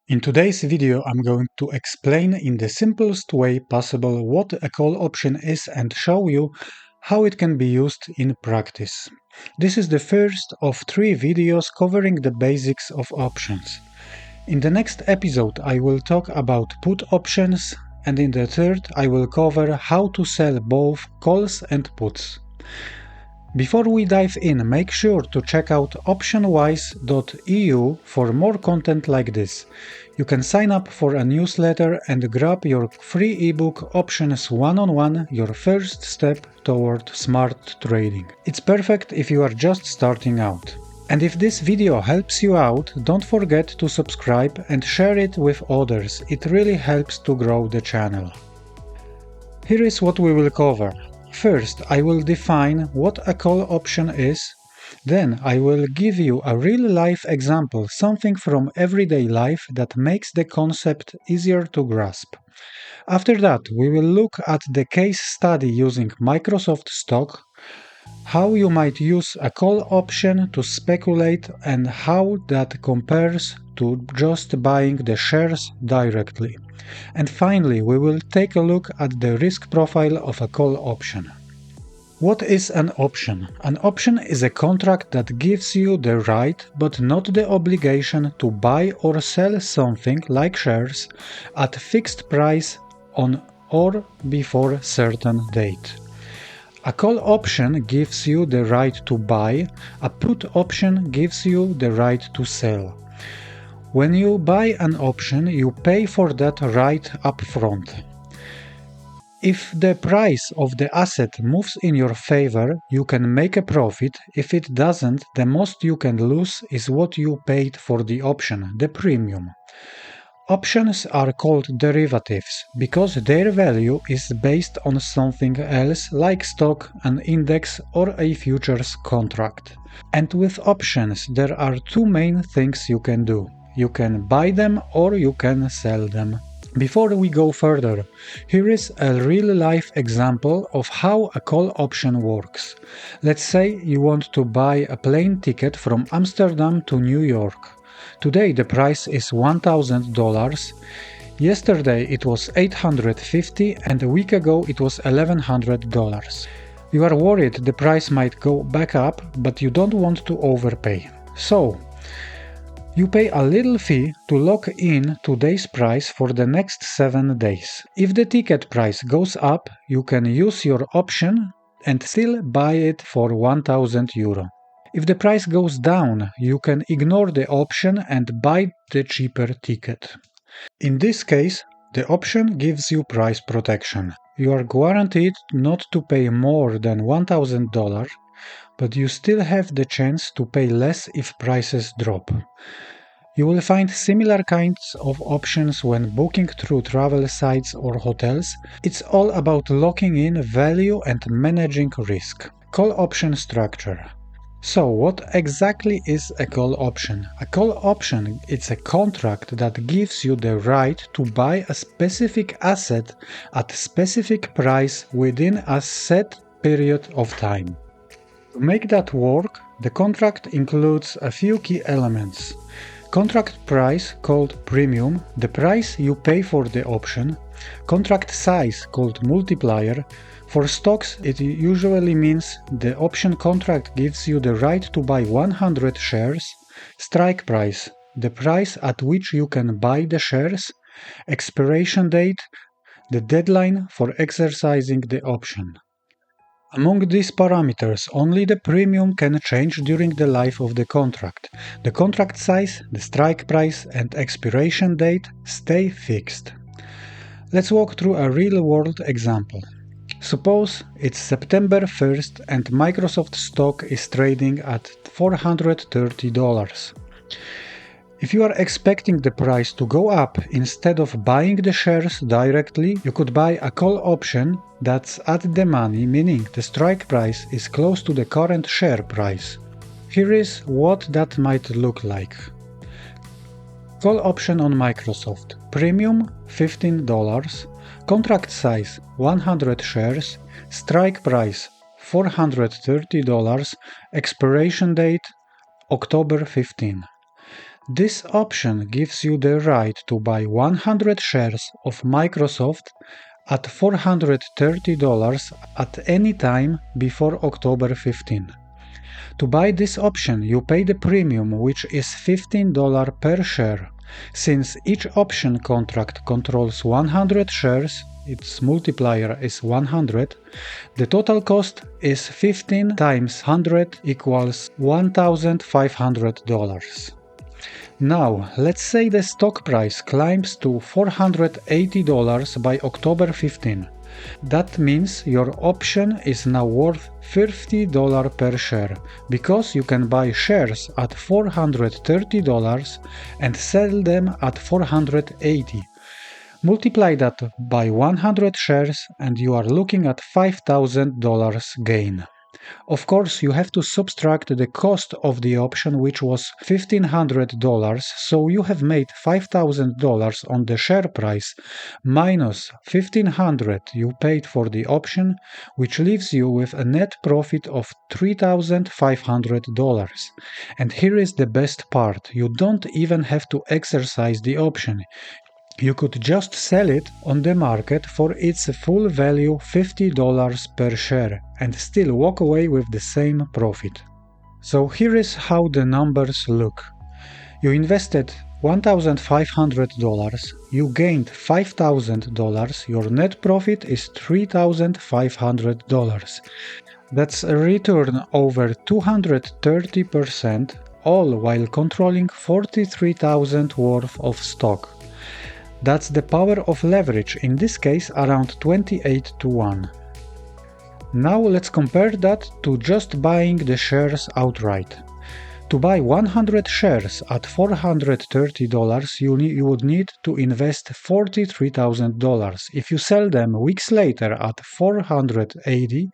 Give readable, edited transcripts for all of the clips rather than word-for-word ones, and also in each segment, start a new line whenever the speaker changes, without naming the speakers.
In today's video, I'm going to explain in the simplest way possible what a call option is and show you how it can be used in practice. This is the first of 3 videos covering the basics of options. In the next episode, I will talk about put options, and in the third, I will cover how to sell both calls and puts. Before we dive in, make sure to check out optionwise.eu for more content like this. You can sign up for a newsletter and grab your free ebook Options 1-on-1, your first step toward smart trading. It's perfect if you are just starting out. And if this video helps you out, don't forget to subscribe and share it with others. It really helps to grow the channel. Here is what we will cover. First, I will define what a call option is. Then I will give you a real-life example, something from everyday life that makes the concept easier to grasp. After that, we will look at the case study using Microsoft stock, how you might use a call option to speculate and how that compares to just buying the shares directly. And finally, we will take a look at the risk profile of a call option. What is an option? An option is a contract that gives you the right, but not the obligation, to buy or sell something like shares at a fixed price on or before a certain date. A call option gives you the right to buy, a put option gives you the right to sell. When you buy an option, you pay for that right upfront. If the price of the asset moves in your favor, you can make a profit. If it doesn't, the most you can lose is what you paid for the option, the premium. Options are called derivatives because their value is based on something else like stock, an index, or a futures contract. And with options, there are 2 main things you can do. You can buy them or you can sell them. Before we go further, here is a real-life example of how a call option works. Let's say you want to buy a plane ticket from Amsterdam to New York. Today the price is $1,000. Yesterday it was $850 and a week ago it was $1,100. You are worried the price might go back up, but you don't want to overpay. So, you pay a little fee to lock in today's price for the next 7 days. If the ticket price goes up, you can use your option and still buy it for €1,000. If the price goes down, you can ignore the option and buy the cheaper ticket. In this case, the option gives you price protection. You are guaranteed not to pay more than $1,000, but you still have the chance to pay less if prices drop. You will find similar kinds of options when booking through travel sites or hotels. It's all about locking in value and managing risk. Call option structure. So, what exactly is a call option? A call option is a contract that gives you the right to buy a specific asset at a specific price within a set period of time. To make that work, the contract includes a few key elements. Contract price, called premium, the price you pay for the option. Contract size, called multiplier. For stocks, it usually means the option contract gives you the right to buy 100 shares. Strike price, the price at which you can buy the shares. Expiration date, the deadline for exercising the option. Among these parameters, only the premium can change during the life of the contract. The contract size, the strike price, and expiration date stay fixed. Let's walk through a real-world example. Suppose it's September 1st and Microsoft stock is trading at $430. If you are expecting the price to go up instead of buying the shares directly, you could buy a call option that's at the money, meaning the strike price is close to the current share price. Here is what that might look like. Call option on Microsoft. Premium $15. Contract size 100 shares. Strike price $430. Expiration date October 15. This option gives you the right to buy 100 shares of Microsoft at $430 at any time before October 15. To buy this option, you pay the premium, which is $15 per share. Since each option contract controls 100 shares, its multiplier is 100, the total cost is 15 times 100 equals $1,500. Now, let's say the stock price climbs to $480 by October 15. That means your option is now worth $50 per share, because you can buy shares at $430 and sell them at $480. Multiply that by 100 shares and you are looking at $5,000 gain. Of course, you have to subtract the cost of the option, which was $1,500, so you have made $5,000 on the share price minus $1,500 you paid for the option, which leaves you with a net profit of $3,500. And here is the best part: you don't even have to exercise the option. You could just sell it on the market for its full value, $50 per share, and still walk away with the same profit. So here is how the numbers look. You invested $1,500, you gained $5,000, your net profit is $3,500. That's a return over 230%, all while controlling $43,000 worth of stock. That's the power of leverage, in this case around 28 to 1. Now let's compare that to just buying the shares outright. To buy 100 shares at $430, you would need to invest $43,000. If you sell them weeks later at $480,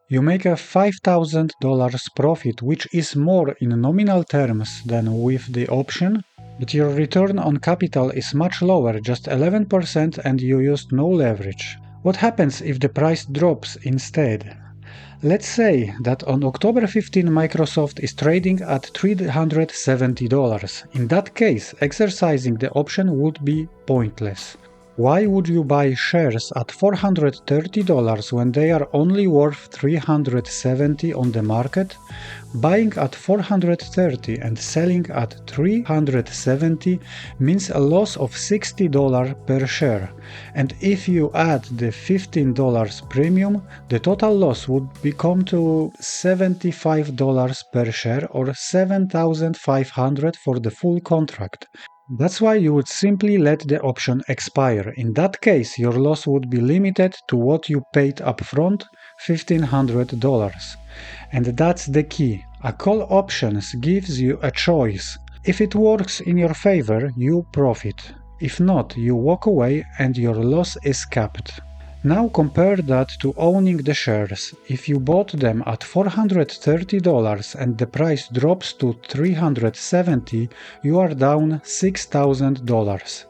you make a $5,000 profit, which is more in nominal terms than with the option, but your return on capital is much lower, just 11%, and you used no leverage. What happens if the price drops instead? Let's say that on October 15 Microsoft is trading at $370. In that case, exercising the option would be pointless. Why would you buy shares at $430 when they are only worth $370 on the market? Buying at $430 and selling at $370 means a loss of $60 per share, and if you add the $15 premium, the total loss would become to $75 per share, or $7,500 for the full contract. That's why you would simply let the option expire. In that case, your loss would be limited to what you paid upfront, $1,500. And that's the key. A call option gives you a choice. If it works in your favor, you profit. If not, you walk away and your loss is capped. Now compare that to owning the shares. If you bought them at $430 and the price drops to $370, you are down $6,000.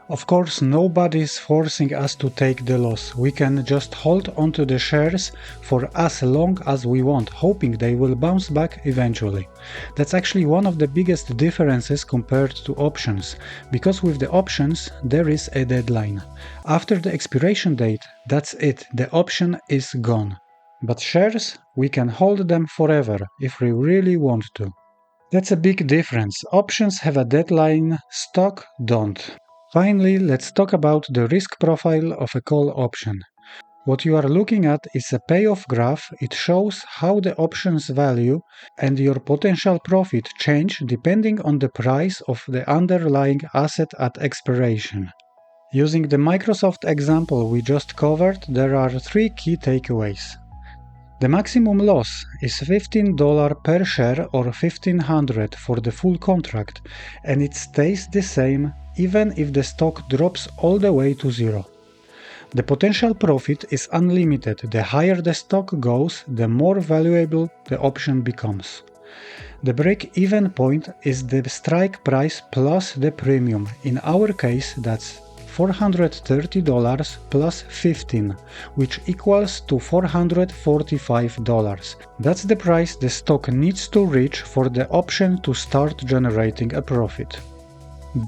Of course, nobody is forcing us to take the loss. We can just hold onto the shares for as long as we want, hoping they will bounce back eventually. That's actually one of the biggest differences compared to options, because with the options there is a deadline. After the expiration date, that's it, the option is gone. But shares, we can hold them forever if we really want to. That's a big difference. Options have a deadline, stock don't. Finally, let's talk about the risk profile of a call option. What you are looking at is a payoff graph. It shows how the option's value and your potential profit change depending on the price of the underlying asset at expiration. Using the Microsoft example we just covered, there are three key takeaways. The maximum loss is $15 per share, or $1,500 for the full contract, and it stays the same even if the stock drops all the way to zero. The potential profit is unlimited. The higher the stock goes, the more valuable the option becomes. The break-even point is the strike price plus the premium. In our case, that's $430 plus 15, which equals to $445. That's the price the stock needs to reach for the option to start generating a profit.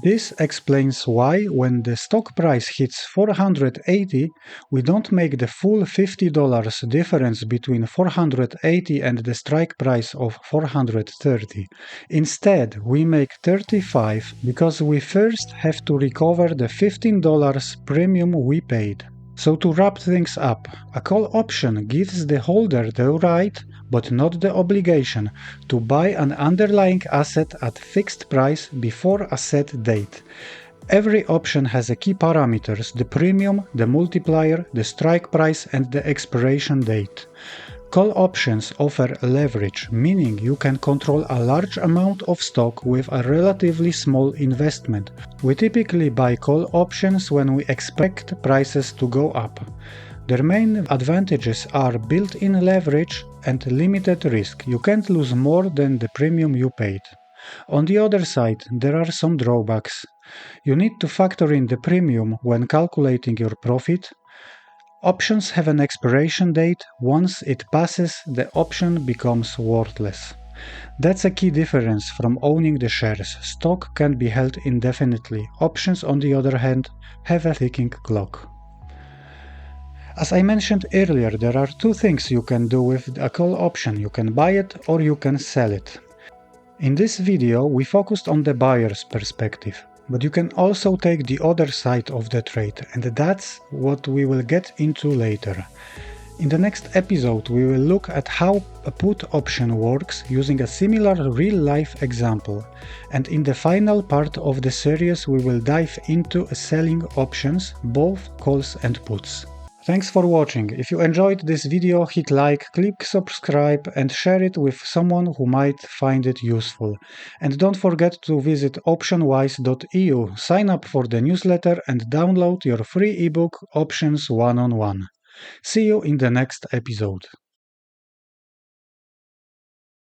This explains why, when the stock price hits 480, we don't make the full $50 difference between 480 and the strike price of 430. Instead, we make 35 because we first have to recover the $15 premium we paid. So to wrap things up, a call option gives the holder the right, but not the obligation, to buy an underlying asset at fixed price before a set date. Every option has a key parameters: the premium, the multiplier, the strike price, and the expiration date. Call options offer leverage, meaning you can control a large amount of stock with a relatively small investment. We typically buy call options when we expect prices to go up. Their main advantages are built-in leverage and limited risk. You can't lose more than the premium you paid. On the other side, there are some drawbacks. You need to factor in the premium when calculating your profit. Options have an expiration date. Once it passes, the option becomes worthless. That's a key difference from owning the shares. Stock can be held indefinitely. Options, on the other hand, have a ticking clock. As I mentioned earlier, there are two things you can do with a call option. You can buy it or you can sell it. In this video, we focused on the buyer's perspective. But you can also take the other side of the trade, and that's what we will get into later. In the next episode, we will look at how a put option works using a similar real-life example. And in the final part of the series, we will dive into selling options, both calls and puts. Thanks for watching. If you enjoyed this video, hit like, click subscribe and share it with someone who might find it useful. And don't forget to visit optionwise.eu, sign up for the newsletter and download your free ebook Options 1-on-1. See you in the next episode.